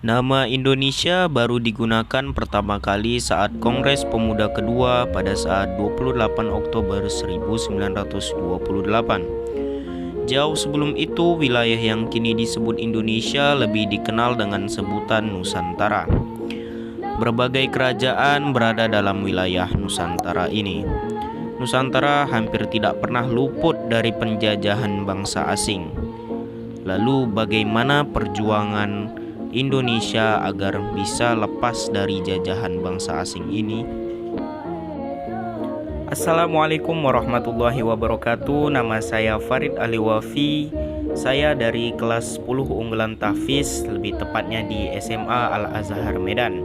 Nama Indonesia baru digunakan pertama kali saat Kongres Pemuda Kedua pada saat 28 Oktober 1928. Jauh sebelum itu, wilayah yang kini disebut Indonesia lebih dikenal dengan sebutan Nusantara. Berbagai kerajaan berada dalam wilayah Nusantara ini. Nusantara hampir tidak pernah luput dari penjajahan bangsa asing. Lalu bagaimana perjuangan Indonesia agar bisa lepas dari jajahan bangsa asing ini? Assalamualaikum warahmatullahi wabarakatuh. Nama saya Farid Aliwafi. Saya dari kelas 10 unggulan tahfiz, lebih tepatnya di SMA Al-Azhar Medan.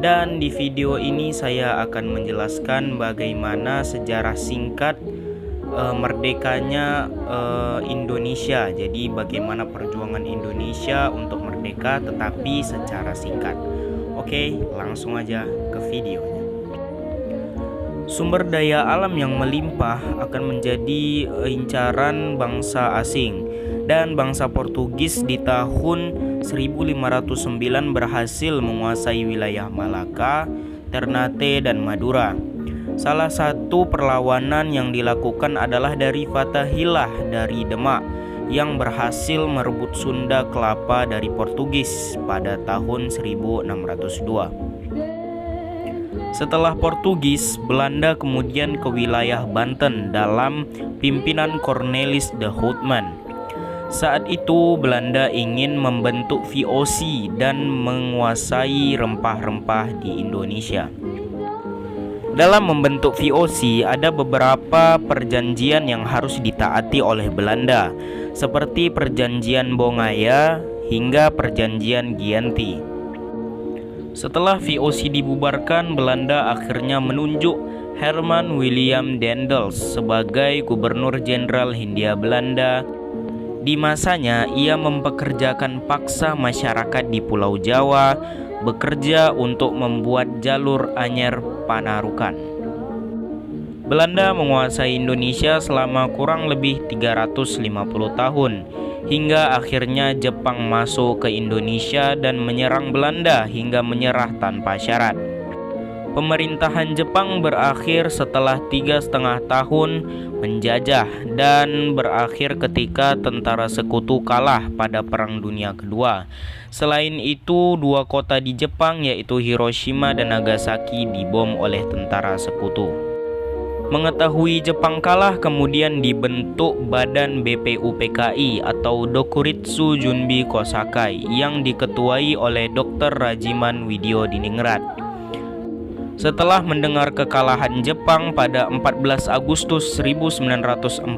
Dan di video ini saya akan menjelaskan bagaimana sejarah singkat merdekanya Indonesia. Jadi bagaimana perjuangan Indonesia untuk merdeka tetapi secara singkat. Oke, langsung aja ke videonya. Sumber daya alam yang melimpah akan menjadi incaran bangsa asing, dan bangsa Portugis di tahun 1509 berhasil menguasai wilayah Malaka, Ternate, dan Madura. Salah satu perlawanan yang dilakukan adalah dari Fathahillah dari Demak yang berhasil merebut Sunda Kelapa dari Portugis pada tahun 1602. Setelah Portugis, Belanda kemudian ke wilayah Banten dalam pimpinan Cornelis de Houtman. Saat itu Belanda ingin membentuk VOC dan menguasai rempah-rempah di Indonesia. Dalam membentuk VOC ada beberapa perjanjian yang harus ditaati oleh Belanda, seperti perjanjian Bongaya hingga perjanjian Gianti. Setelah VOC dibubarkan, Belanda akhirnya menunjuk Herman William Daendels sebagai Gubernur Jenderal Hindia Belanda. Di masanya, ia mempekerjakan paksa masyarakat di Pulau Jawa bekerja untuk membuat jalur anyar Panarukan. Belanda menguasai Indonesia selama kurang lebih 350 tahun, hingga akhirnya Jepang masuk ke Indonesia dan menyerang Belanda hingga menyerah tanpa syarat. Pemerintahan Jepang berakhir setelah 3,5 tahun menjajah dan berakhir ketika tentara sekutu kalah pada Perang Dunia Kedua. Selain itu, dua kota di Jepang yaitu Hiroshima dan Nagasaki dibom oleh tentara sekutu. Mengetahui Jepang kalah, kemudian dibentuk Badan BPUPKI atau Dokuritsu Junbi Kosakai yang diketuai oleh Dr. Rajiman Widyodiningrat. Setelah mendengar kekalahan Jepang pada 14 Agustus 1945,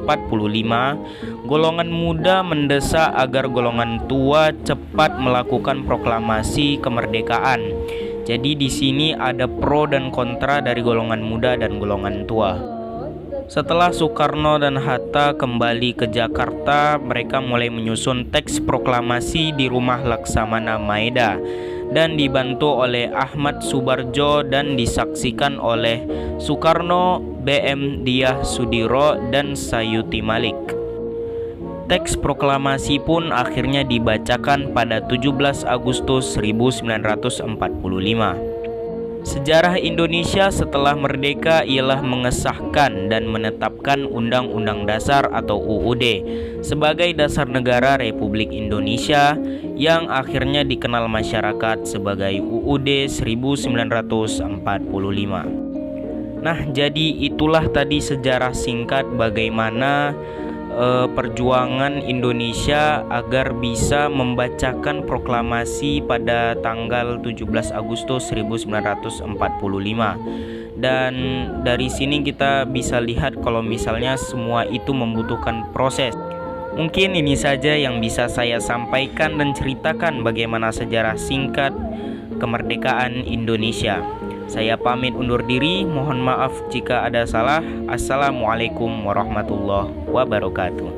golongan muda mendesak agar golongan tua cepat melakukan proklamasi kemerdekaan. Jadi di sini ada pro dan kontra dari golongan muda dan golongan tua. Setelah Soekarno dan Hatta kembali ke Jakarta, mereka mulai menyusun teks proklamasi di Rumah Laksamana Maeda dan dibantu oleh Ahmad Subarjo dan disaksikan oleh Soekarno, BM Diah Sudiro, dan Sayuti Malik. Teks proklamasi pun akhirnya dibacakan pada 17 Agustus 1945. Sejarah Indonesia setelah merdeka ialah mengesahkan dan menetapkan Undang-Undang Dasar atau UUD sebagai dasar negara Republik Indonesia yang akhirnya dikenal masyarakat sebagai UUD 1945. Nah, jadi itulah tadi sejarah singkat bagaimana perjuangan Indonesia agar bisa membacakan proklamasi pada tanggal 17 Agustus 1945. Dan dari sini kita bisa lihat kalau misalnya semua itu membutuhkan proses. Mungkin ini saja yang bisa saya sampaikan dan ceritakan bagaimana sejarah singkat kemerdekaan Indonesia. Saya pamit undur diri, mohon maaf jika ada salah. Assalamualaikum warahmatullahi wabarakatuh.